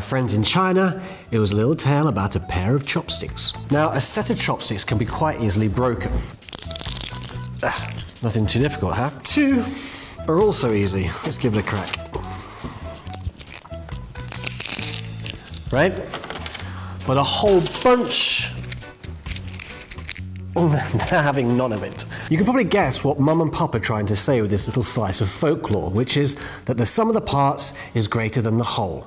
friends in China, it was a little tale about a pair of chopsticks. Now, a set of chopsticks can be quite easily broken. Nothing too difficult, huh? Two are also easy. Let's give it a crack. Right? But a whole bunch, they're having none of it. You can probably guess what Mum and Pop are trying to say with this little slice of folklore, which is that the sum of the parts is greater than the whole.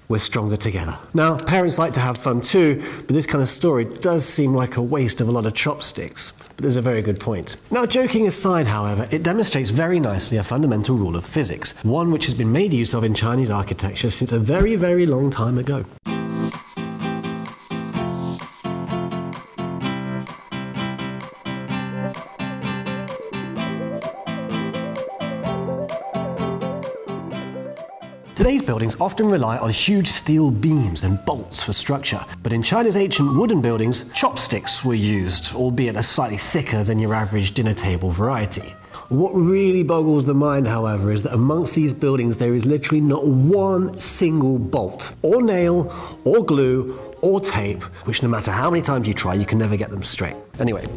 We're stronger together. Now, parents like to have fun too, but this kind of story does seem like a waste of a lot of chopsticks. But there's a very good point. Now, joking aside, however, it demonstrates very nicely a fundamental rule of physics, one which has been made use of in Chinese architecture since a very, very long time ago. Today's buildings often rely on huge steel beams and bolts for structure, but in China's ancient wooden buildings, chopsticks were used, albeit a slightly thicker than your average dinner table variety. What really boggles the mind, however, is that amongst these buildings there is literally not one single bolt, or nail, or glue, or tape, which no matter how many times you try, you can never get them straight. Anyway,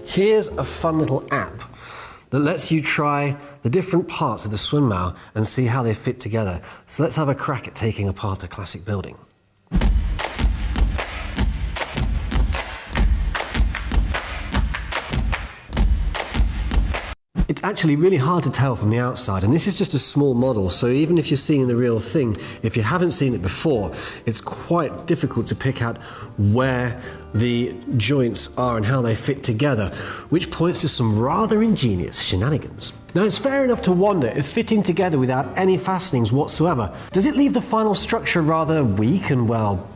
here's a fun little app that lets you try the different parts of the Sunmao and see how they fit together. So let's have a crack at taking apart a classic building. It's actually really hard to tell from the outside, and this is just a small model, so even if you're seeing the real thing, if you haven't seen it before, it's quite difficult to pick out where the joints are and how they fit together, which points to some rather ingenious shenanigans. Now, it's fair enough to wonder if fitting together without any fastenings whatsoever, does it leave the final structure rather weak and, well,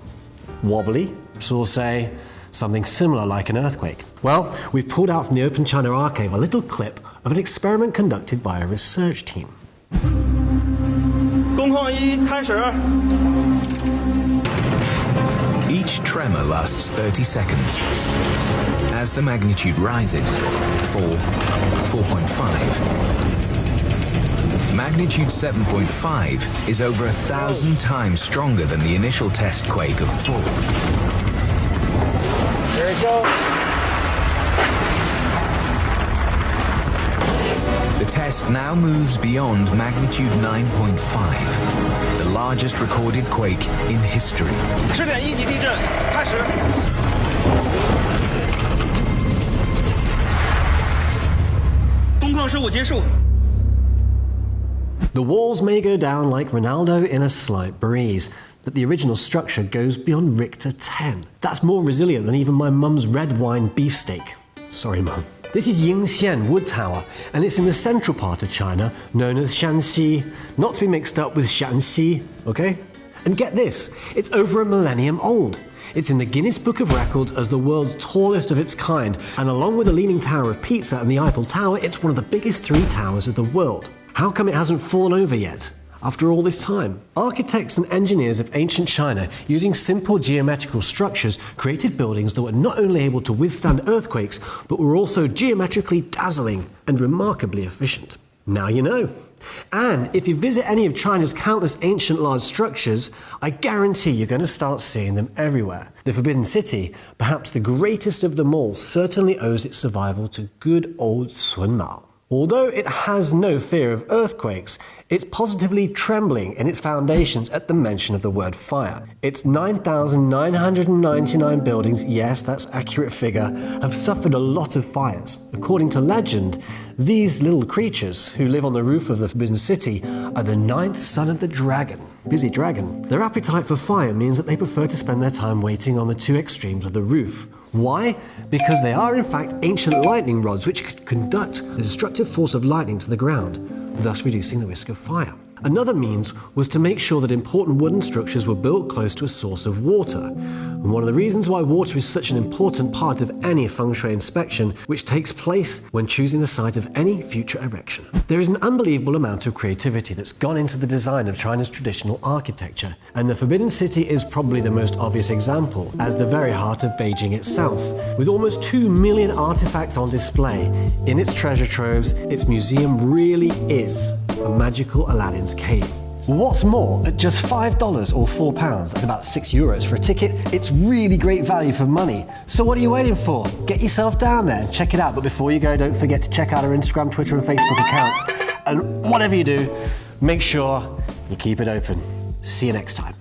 wobbly? So we'll say something similar like an earthquake. Well, we've pulled out from the Open China Archive a little clip of an experiment conducted by a research team. Each tremor lasts 30 seconds. As the magnitude rises, 4, 4.5. Magnitude 7.5 is over 1,000 times stronger than the initial test quake of 4. There it goes. The test now moves beyond magnitude 9.5, the largest recorded quake in history. The walls may go down like Ronaldo in a slight breeze, but the original structure goes beyond Richter 10. That's more resilient than even my mum's red wine beefsteak. Sorry, Mum. This is Yingxian Wood Tower, and it's in the central part of China, known as Shanxi, not to be mixed up with Shanxi, okay? And get this, it's over a millennium old. It's in the Guinness Book of Records as the world's tallest of its kind, and along with the Leaning Tower of Pisa and the Eiffel Tower, it's one of the biggest 3 towers of the world. How come it hasn't fallen over yet? After all this time, architects and engineers of ancient China, using simple geometrical structures, created buildings that were not only able to withstand earthquakes, but were also geometrically dazzling and remarkably efficient. Now you know. And if you visit any of China's countless ancient large structures, I guarantee you're going to start seeing them everywhere. The Forbidden City, perhaps the greatest of them all, certainly owes its survival to good old Sunmao. Although it has no fear of earthquakes, it's positively trembling in its foundations at the mention of the word fire. Its 9,999 buildings, yes, that's an accurate figure, have suffered a lot of fires. According to legend, these little creatures who live on the roof of the Forbidden City are the 9th son of the dragon. Busy dragon. Their appetite for fire means that they prefer to spend their time waiting on the 2 extremes of the roof. Why? Because they are in fact ancient lightning rods which could conduct the destructive force of lightning to the ground, thus reducing the risk of fire. Another means was to make sure that important wooden structures were built close to a source of water. And one of the reasons why water is such an important part of any feng shui inspection, which takes place when choosing the site of any future erection. There is an unbelievable amount of creativity that's gone into the design of China's traditional architecture, and the Forbidden City is probably the most obvious example, as the very heart of Beijing itself. With almost 2 million artifacts on display in its treasure troves, its museum really is a magical Aladdin's cave. What's more, at just $5 or £4, that's about €6 for a ticket, it's really great value for money. So what are you waiting for? Get yourself down there and check it out. But before you go, don't forget to check out our Instagram, Twitter and Facebook accounts. And whatever you do, make sure you keep it open. See you next time.